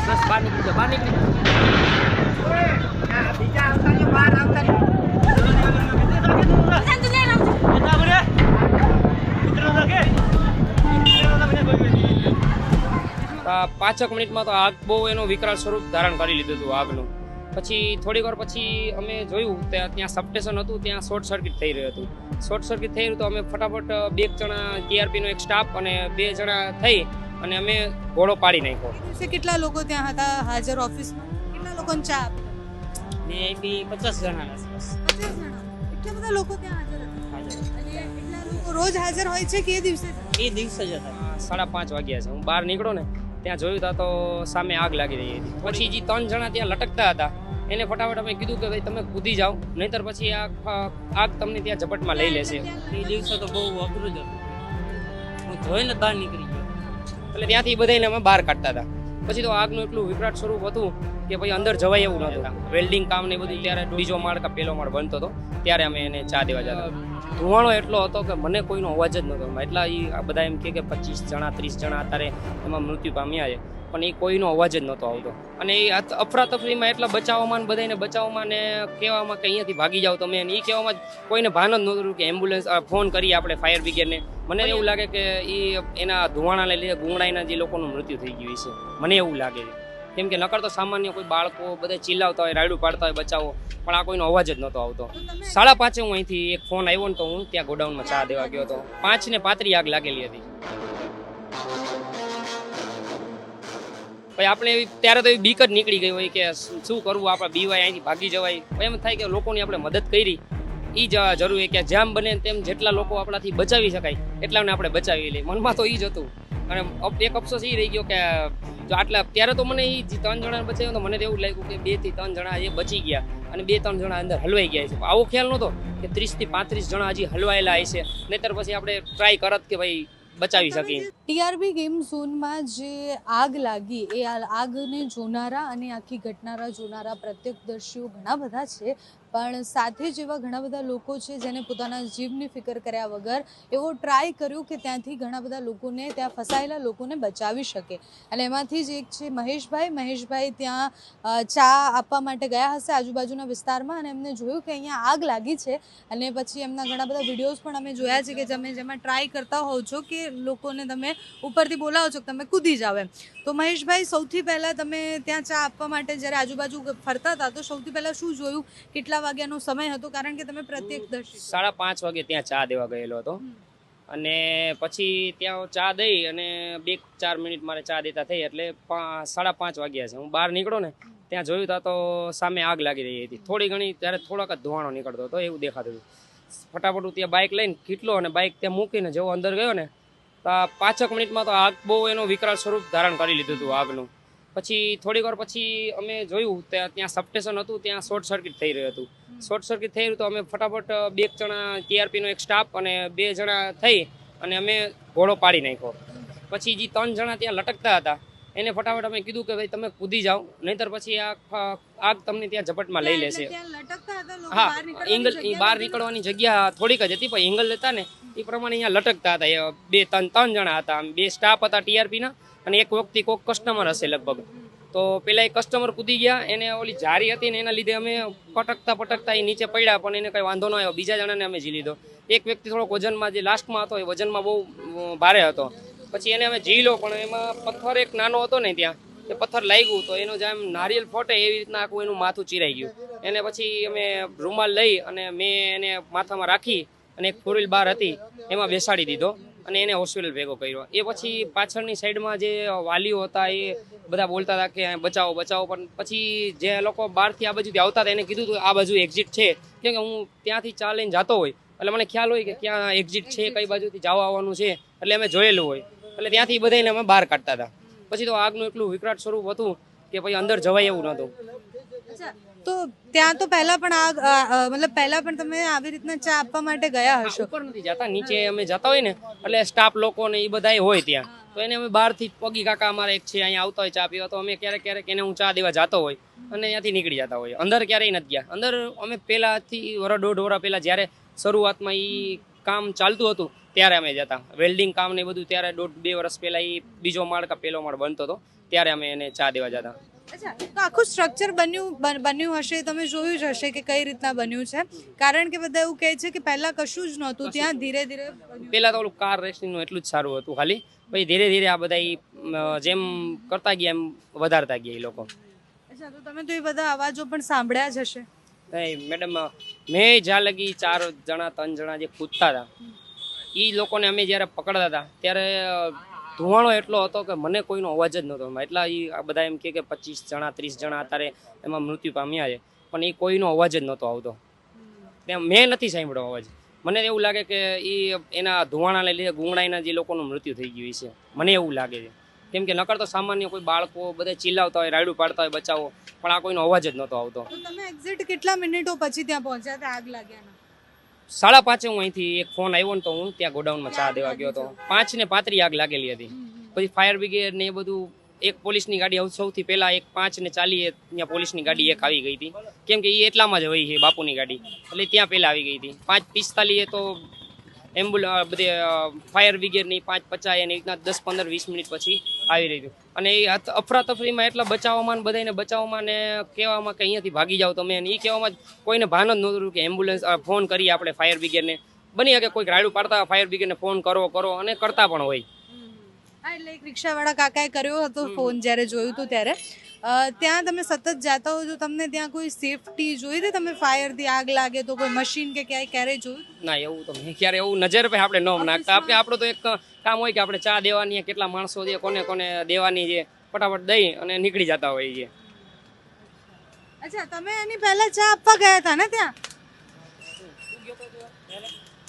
બસ બહાર નીકળી જાઓ, બહાર નીકળી જાઓ. પાંચેક મિનિટમાં તો આગ બહુ એનું વિકરાળ સ્વરૂપ ધારણ કરી લીધું હતું આગનું. પછી થોડીક વાર પછી અમે જોયું ત્યાં સબસ્ટેશન હતું, ત્યાં શોર્ટ સર્કિટ થઈ રહ્યું હતું. શોર્ટ સર્કિટ થઈ રહ્યું તો અમે ફટાફટ 2 જણા ટીઆરપીનો એક સ્ટાફ અને 2 જણા થઈ અને અમે ઘોડો પાડી નાખ્યો. કેટલા લોકો ત્યાં હતા હાજર ઓફિસમાં? કેટલા લોકોને ચા આપી? મેં 50 જણા આસપાસ 50 જણા. એટલા બધા લોકો ત્યાં હાજર હતા? અને એટલા લોકો રોજ હાજર હોય છે કે એ દિવસે? એ દિવસે જ હતા. 5:30 વાગ્યા છે. હું બહાર નીકળો ને ત્યાં જોયું તા તો સામે આગ લાગી રહી હતી. પછી જે 3 જણા ત્યાં લટકતા હતા એને ફટાફટ અમે કીધું કે ભાઈ તમે કૂદી જાઓ, નહીંતર પછી આગ તમને ત્યાં ઝપટમાં લઈ લેશે. એ દિવસે તો બહુ અઘરું જ હતું. હું જોઈને બહાર નીકળી ગયો. એટલે ત્યાંથી બધાને અમે બહાર કાઢતા હતા. પછી તો આગનું એટલું વિકરાટ સ્વરૂપ હતું કે ભાઈ અંદર જવાય એવું નહોતું. વેલ્ડિંગ કામ ને બધું ત્યારે બીજો માળ કે પહેલો માળ બનતો હતો ત્યારે અમે એને ચા દેવા જતા. ધુવાણો એટલો હતો કે મને કોઈનો અવાજ જ નહોતો. એટલા એ બધા એમ કે 25 જણા 30 જણા અત્યારે એમાં મૃત્યુ પામ્યા છે, પણ એ કોઈનો અવાજ જ નહોતો આવતો. અને એ અફરાતફરીમાં એટલા બચાવવામાં બધાને બચાવવામાં ને કહેવામાં કે અહીંયાથી ભાગી જાઓ તમે, એ કહેવામાં કોઈને ભાન જ નહોતું કે એમ્બ્યુલન્સ ફોન કરીએ આપણે ફાયર બ્રિગેડને. મને એવું લાગે કે એ એના ધુવાણાને લીધે ગુંગળાઈના જે લોકોનું મૃત્યુ થઈ ગયું છે, મને એવું લાગે છે. કેમ કે નકર તો સામાન્ય કોઈ બાળકો બધા ચિલ્લાવતા હોય, રાયડું પાડતા હોય બચાવો, પણ આ કોઈનો અવાજ જ નહોતો આવતો. 5:30 હું અહીંથી એક ફોન આવ્યો ને તો હું ત્યાં ગોડાઉનમાં ચા દેવા ગયો હતો. 5:35 આગ લાગેલી હતી. પછી આપણે ત્યારે તો એવી બીક જ નીકળી ગઈ હોય કે શું કરવું, આપણે બીવાય અહીંથી ભાગી જવાય. એમ થાય કે લોકોની આપણે મદદ કરી એ જ જરૂરી કે જેમ બને તેમ જેટલા લોકો આપણાથી બચાવી શકાય એટલાને આપણે બચાવી લઈએ. મનમાં તો એ જ હતું. અને એક અફસોસ એ રહી ગયો કે જો આટલા ત્યારે તો મને એ 3 જણાને બચાવ્યો તો મને તો એવું લાગ્યું કે 2 થી 3 જણા એ બચી ગયા અને 2-3 જણા અંદર હલવાઈ ગયા છે. આવો ખ્યાલ નહોતો કે 30 થી 35 જણા હજી હલવાયેલા હશે, નહીતર પછી આપણે ટ્રાય કરત કે ભાઈ બચાવી શકીએ. ટીઆરપી ગેમ ઝોનમાં જે આગ લાગી એ આગને જોનારા અને આખી ઘટના જોનારા પ્રત્યક્ષદર્શીઓ ઘણા બધા છે, પણ સાથે જ એવા ઘણા બધા લોકો છે જેને પોતાના જીવની ફિકર કર્યા વગર એવો ટ્રાય કર્યો કે ત્યાંથી ઘણા બધા લોકોને, ત્યાં ફસાયેલા લોકોને બચાવી શકે. અને એમાંથી જ એક છે મહેશભાઈ ત્યાં ચા આપવા માટે ગયા હશે આજુબાજુના વિસ્તારમાં અને એમને જોયું કે અહીંયા આગ લાગી છે. અને પછી એમના ઘણા બધા વિડીયોઝ પણ અમે જોયા છે કે તમે જેમાં ટ્રાય કરતા હોવ છો કે લોકોને તમે ઉપરથી બોલાવો છો કે તમે કૂદી જાઓ એમ. તો મહેશભાઈ, સૌથી પહેલાં તમે ત્યાં ચા આપવા માટે જ્યારે આજુબાજુ ફરતા હતા તો સૌથી પહેલાં શું જોયું? કેટલા વાગ્યાનો સમય હતો? કારણ કે તમે પ્રત્યક્ષદર્શી. 5:30 વાગે ત્યાં ચા દેવા ગયેલો હતો અને પછી ત્યાં ચા દઈ અને 2-4 મિનિટ મારે ચા દેતા થઈ એટલે 5:30 વાગ્યા છે. હું બહાર નીકળો ને ત્યાં જોયું તા તો સામે આગ લાગી રહી હતી. થોડી ઘણી ત્યારે થોડોક જ ધુવાણો નીકળતો હતો એવું દેખાતું હતું. ફટાફટ હું ત્યાં બાઇક લઈને કેટલો અને બાઇક ત્યાં મૂકીને જેવો અંદર ગયો ને તો 5 મિનિટમાં તો આગ બહુ એનું વિકરાળ સ્વરૂપ ધારણ કરી લીધું હતું આગનું. પછી થોડીક વાર પછી અમે જોયું ત્યાં સબસ્ટેશન હતું, ત્યાં શોર્ટ સર્કિટ થઈ રહ્યું હતું. શોર્ટ સર્કિટ થઈ રહ્યું તો અમે ફટાફટ 2 જણા ટીઆરપીનો એક સ્ટાફ અને 2 જણા થઈ અને અમે ઘોડો પાડી નાખ્યો. પછી જે 3 જણા ત્યાં લટકતા હતા એને ફટાફટ અમે કીધું કે ભાઈ તમે કૂદી જાઓ, નહીંતર પછી આગ તમને ત્યાં ઝપટમાં લઈ લેશે. હા, બહાર નીકળવાની જગ્યા થોડીક જ હતી, પણ એંગલ લેતા ને એ પ્રમાણે અહીંયા લટકતા હતા. 2-3 જણા હતા, 2 સ્ટાફ હતા ટીઆરપીના અને એક વ્યક્તિ કોઈક કસ્ટમર હશે લગભગ. તો પેલા એક કસ્ટમર કૂદી ગયા, એને ઓલી જારી હતી ને એના લીધે અમે પટકતા એ નીચે પડ્યા, પણ એને કંઈ વાંધો ન આવ્યો. બીજા જણાને અમે જી લીધો. એક વ્યક્તિ થોડોક વજનમાં જે લાસ્ટમાં હતો એ વજનમાં બહુ ભારે હતો. પછી એને અમે જી લો, પણ એમાં પથ્થર એક નાનો હતો ને ત્યાં એ પથ્થર લાગ્યું તો એનું જેમ નારિયેલ ફોટે એવી રીતના આખું એનું માથું ચીરાઈ ગયું. એને પછી અમે રૂમાલ લઈ અને મેં એને માથામાં રાખી અને એક 4 વ્હીલ બહાર હતી એમાં બેસાડી દીધો અને એને હોસ્પિટલ ભેગો કર્યો. એ પછી પાછળની સાઈડમાં જે વાલીઓ હતા એ બધા બોલતા હતા કે બચાવો બચાવો, પણ પછી જે લોકો બહારથી આ બાજુથી આવતા હતા એને કીધું હતું આ બાજુ એક્ઝિટ છે, કેમ કે હું ત્યાંથી ચા લઈને જતો હોય એટલે મને ખ્યાલ હોય કે ક્યાં એક્ઝિટ છે, કઈ બાજુથી જવા આવવાનું છે, એટલે અમે જોયેલું હોય એટલે ત્યાંથી બધાને અમે બહાર કાઢતા હતા. પછી તો આગનું એટલું વિકરાટ સ્વરૂપ હતું કે પછી અંદર જવાય એવું નહોતું. તો ત્યાં તો પહેલા પણ મતલબ પહેલા પણ તમે આવી રીતના ચા આપવા માટે ગયા હશો? ઉપર નથી જતા, નીચે અમે જતા હોય ને એટલે સ્ટાફ લોકો ને એ બધા હોય ત્યાં, તો એને અમે બહારથી પગી કાકા અમારે એક છે અહીંયા આવતા હોય ચા પીવા, તો અમે ક્યારેક એને હું ચા દેવા જતો હોય અને ત્યાંથી નીકળી જતા હોય. અંદર ક્યારેય નથી ગયા. અંદર અમે પહેલાથી 1.5 વર્ષ પહેલા જ્યારે શરૂઆતમાં એ કામ ચાલતું હતું ત્યારે અમે જતા. વેલ્ડિંગ કામ ને બધું ત્યારે 1.5-2 વર્ષ પહેલા એ બીજો માળ કે પહેલો માળ બનતો હતો ત્યારે અમે એને ચા દેવા જતા. અચ્છા, તો આખું સ્ટ્રક્ચર બન્યું હશે, તમે જોયું જ હશે કે કઈ રીતના બન્યું છે, કારણ કે બધા એવું કહે છે કે પહેલા કશું જ નહોતું ત્યાં, ધીરે ધીરે બન્યું. પહેલા તો ઓલું કાર રેસિંગનું એટલું જ સારું હતું ખાલી, પછી ધીરે ધીરે આ બધા જેમ કરતા ગયા એમ વધારતા ગયા એ લોકો. અચ્છા, તો તમે તો એ બધા અવાજો પણ સાંભળ્યા જ હશે. મેડમ મેં જ્યાં લગી 4 જણા 3 જણા જે કૂદતા હતા એ લોકોને અમે જ્યારે પકડતા હતા ત્યારે ધુવાણો એટલો હતો કે મને કોઈનો અવાજ જ નહોતો. એટલા એ બધા એમ કે 25 જણા 30 જણા અત્યારે એમાં મૃત્યુ પામ્યા છે, પણ એ કોઈનો અવાજ જ નહોતો આવતો. ત્યાં મેં નથી સાંભળ્યો અવાજ. મને એવું લાગે કે એ એના ધુવાણાને લીધે ગુંગળાઈના જે લોકોનું મૃત્યુ થઈ ગયું છે, મને એવું લાગે છે. કેમ કે નકર તો સામાન્ય કોઈ બાળકો બધા ચિલ્લાવતા હોય, રાયડું પાડતા હોય બચાવો, પણ આ કોઈનો અવાજ જ નહોતો આવતો. તો તમે એક્ઝેક્ટ કેટલા મિનિટો પછી ત્યાં પહોંચ્યા હતા આગ લાગ્યાના? 5:30 હું અહીંથી એક ફોન આવ્યો ને તો હું ત્યાં ગોડાઉનમાં ચા દેવા ગયો હતો. 5:35 આગ લાગેલી હતી. પછી ફાયર બ્રિગેડ ને એ બધું, એક પોલીસની ગાડી સૌથી પહેલા 5:40 ત્યાં પોલીસની ગાડી એક આવી ગઈ હતી, કેમ કે એ એટલામાં જ હોય છે બાપુની ગાડી, એટલે ત્યાં પહેલા આવી ગઈ હતી. 5:45 તો એમ્બ્યુલન્સ બધે ફાયર બ્રિગેડની 5:50 એની રીતના 10-15-20 મિનિટ પછી આવી રહી હતી. અને એ અફરાતફરીમાં એટલા બચાવવામાં બધાને બચાવવામાં ને કહેવામાં કે અહીંયાથી ભાગી જાવ તમે, એ કહેવામાં કોઈને ભાન જ નહોતું કે એમ્બ્યુલન્સ ફોન કરીએ આપણે ફાયર બ્રિગેડને. બની શકે કોઈક રાયડું પાડતા ફાયર બ્રિગેડને ફોન કરો અને કરતા પણ હોય. હા, એટલે એક રિક્ષાવાળા કાકાએ કર્યો હતો ફોન જ્યારે જોયું હતું ત્યારે. ત્યાં તમે સતત જાતા હો તો તમને ત્યાં કોઈ સેફટી જોઈ હતી? તમે ફાયરથી આગ લાગે તો કોઈ મશીન કે ક્યારેય જોયું? ના, એવું તો મેં ક્યારે એવું નજર પે આપણે ન નાખતા. આપણું તો એક કામ હોય કે આપણે ચા દેવાની, કેટલા માણસો છે, કોને કોને દેવાની છે, ફટાફટ દઈ અને નીકળી જતા હોય છે. અચ્છા, તમે એની પહેલા ચા આપવા ગયા હતા ને ત્યાં?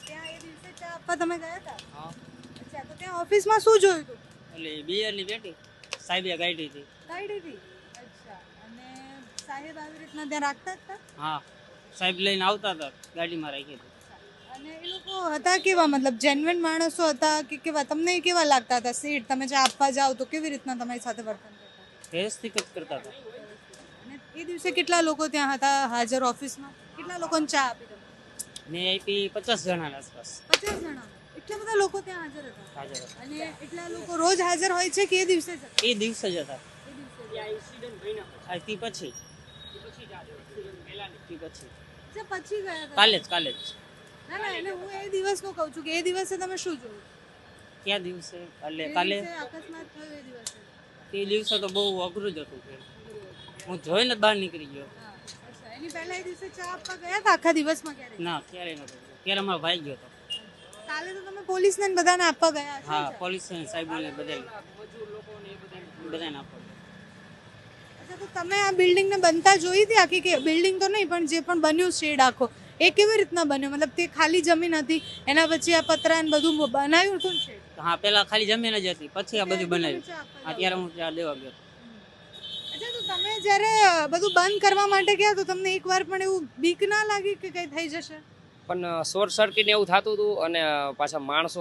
ત્યાં એ દિવસે ચા આપવા તમે ગયા હતા? અચ્છા, તો ત્યાં ઓફિસમાં શું જોયું હતું? એટલે બિયરની પેટી સાહેબે ગાડી હતી. કાઢી હતી? અચ્છા, અને સાહેબ આવી રીતના ત્યાં રાખતા હતા? હા, સાહેબ લઈને આવતા હતા, ગાડીમાં રાખી હતી. અને એ લોકો હતા કેવા, મતલબ જેન્યુઇન માણસો હતા કે કેવા? તમને કેવા લાગતા હતા સીટ? તમે જે આપવા જાઓ તો કેવી રીતના તમારી સાથે વર્તન કરતા? વ્યવસ્થિત જ કરતા હતા. અને એ દિવસે કેટલા લોકો ત્યાં હતા હાજર ઓફિસમાં? કેટલા લોકોને ચા આપી તમે? મેં આપી 50 જણાના આસપાસ 50 જણા? એટલા બધા લોકો ત્યાં હાજર હતા? હાજર હતા. અને એટલા લોકો રોજ હાજર હોય છે કે એ દિવસે જ હતા? એ દિવસે જ હતા. એ દિવસે જ. આથી પછી અચ્છા, પછી ગયા હતા? કાલે જ ના ના, એટલે હું એ દિવસનું કહું છું કે એ દિવસે તમે શું જોયું? ક્યાં દિવસે? એટલે એ કાલે દિવસે અકસ્માત થયો એ દિવસે? એ દિવસે તો બહુ અઘરું જ હતું કે હું જોઈને જ બહાર નીકળી ગયો. હા, અચ્છા. એની પહેલા એ દિવસે ચા આપવા ગયા હતા આખા દિવસમાં ક્યારે? ના, ક્યારેય નતો ગયો. ત્યારે અમારો ભાઈ ગયો હતો. કાલે તો તમે પોલીસને ને બધાને આપવા ગયા હશો? હા, પોલીસ સાહેબોને બધાને આપો. અચ્છા, તો તમે આ બિલ્ડિંગને બનતા જોઈ હતી આખી? કે બિલ્ડિંગ તો નહીં પણ જે પણ બન્યું શેડ આખો, એ કેવી રીતના બન્યો? મતલબ તે ખાલી જમીન હતી, એના પછી આ પતરા ને બધું બનાવ્યું હતું ને શેડ? હા, પેલા ખાલી જમીન જ હતી, પછી આ બધું બનાવ્યું. હા, ત્યારે હું ચા દેવા ગયો હતો. અચ્છા, તો તમે જ્યારે બધું બંધ કરવા માટે ગયા તો તમને એકવાર પણ એવું બીક ના લાગી કે કંઈ થઈ જશે? પણ શોર્ટ સર્કિટ એવું થતું હતું. અને પાછા માણસો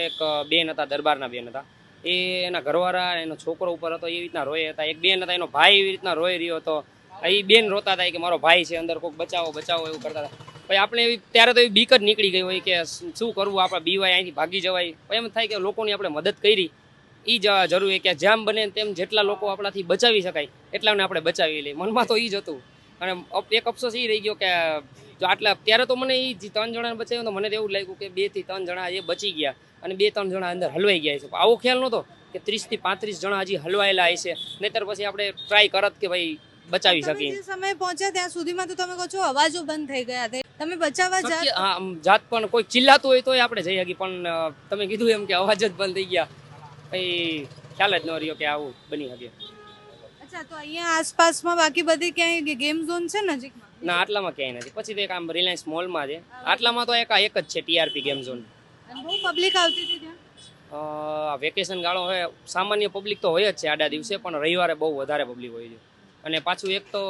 એક બેન હતા, દરબારના બેન હતા, એ એના ઘરવાળા એનો છોકરો ઉપર હતો, એ રીતના રોય હતા. એક બેન હતા, એનો ભાઈ એવી રીતના રોઈ રહ્યો હતો. એ બેન રોતા હતા કે મારો ભાઈ છે અંદર, કોઈક બચાવો બચાવો એવું કરતા હતા. પછી આપણે ત્યારે તો એવી બીક જ નીકળી ગઈ હોય કે શું કરવું, આપણે બીવાય, અહીંથી ભાગી જવાય. એમ થાય કે લોકોની આપણે મદદ કરી એ જ જરૂરી, કે જેમ બને તેમ જેટલા લોકો આપણાથી બચાવી શકાય એટલાને આપણે બચાવી લઈએ. મનમાં તો એ જ હતું. અને એક અફસોસ એ રહી ગયો કે જો આટલા ત્યારે તો મને એ 3 જણાને બચાવ્યો તો મને તો એવું લાગ્યું કે 2 થી 3 જણા એ બચી ગયા અને 2-3 જણા અંદર હલવાઈ ગયા છે. આવો ખ્યાલ નહોતો કે 30 થી 35 જણા હજી હલવાયેલા હશે, નહીતર પછી આપણે ટ્રાય કરત કે ભાઈ બચાવી તમે શકીએ. જે સમયે પહોંચ્યા ત્યાં સુધીમાં તો તમે કહો છો અવાજો બંધ થઈ ગયા હતા, તમે બચાવવા જાત? હા, જાત પણ કોઈ ચિલ્લાતું હોય તોય આપણે જઈ શકીએ, પણ તમે કીધું એમ કે અવાજ જ બંધ થઈ ગયા, કઈ ખ્યાલ જ ન રહ્યો કે આવું બની શકે. અચ્છા, તો અહીંયા આસપાસમાં બાકી બધી ક્યાંય ગેમ ઝોન છે નજીકમાં? ના, આટલામાં ક્યાંય નથી. પછી તો એક આમ રિલાયન્સ મોલમાં છે, આટલામાં તો એક જ છે TRP ગેમ ઝોન. અને બહુ પબ્લિક આવતી હતી ત્યાં? વેકેશન ગાળો હોય, સામાન્ય પબ્લિક તો હોય જ છે આડા દિવસે, પણ રવિવારે બહુ વધારે પબ્લિક હોય છે. અને પાછું એક તો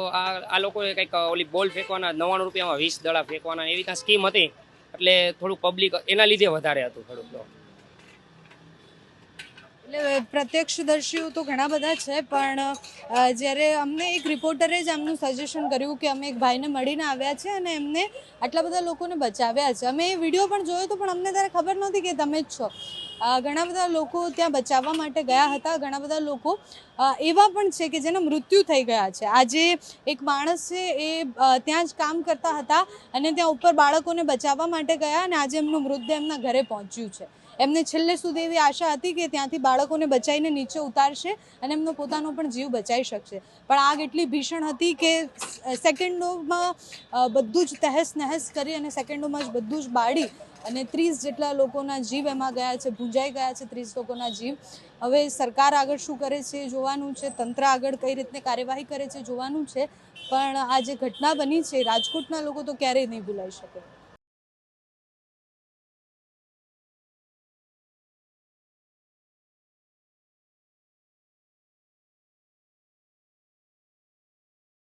આ લોકોએ કંઈક ઓલી બોલ ફેંકવાના 99 રૂપિયામાં 20 દડા ફેંકવાના એવી રીતના સ્કીમ હતી, એટલે થોડું પબ્લિક એના લીધે વધારે હતું થોડુંક. તો એટલે પ્રત્યક્ષદર્શીઓ તો ઘણા બધા છે, પણ જ્યારે અમને એક રિપોર્ટરે જ આમનું સજેશન કર્યું કે અમે એક ભાઈને મળીને આવ્યા છે અને એમને આટલા બધા લોકોને બચાવ્યા છે. અમે એ વિડીયો પણ જોયો હતો, પણ અમને ત્યારે ખબર નહોતી કે તમે જ છો. ઘણા બધા લોકો ત્યાં બચાવવા માટે ગયા હતા. ઘણા બધા લોકો એવા પણ છે કે જેના મૃત્યુ થઈ ગયા છે. આજે એક માણસ છે એ ત્યાં જ કામ કરતા હતા અને ત્યાં ઉપર બાળકોને બચાવવા માટે ગયા અને આજે એમનું મૃતદેહ એમના ઘરે પહોંચ્યું છે. એમને છેલ્લે સુધી એવી આશા હતી કે ત્યાંથી બાળકોને બચાવીને નીચે ઉતારશે અને એમનો પોતાનો પણ જીવ બચાવી શકશે, પણ આગ એટલી ભીષણ હતી કે સેકન્ડોમાં બધું જ તહેસ નહેસ કરી અને સેકન્ડોમાં જ બધું જ બાળી અને 30 જેટલા લોકોના જીવ એમાં ગયા છે, ભૂંજાઈ ગયા છે 30 લોકોના જીવ. હવે સરકાર આગળ શું કરે છે જોવાનું છે, તંત્ર આગળ કઈ રીતની કાર્યવાહી કરે છે જોવાનું છે, પણ આ જે ઘટના બની છે રાજકોટના લોકો તો ક્યારેય નહીં ભૂલાઈ શકે.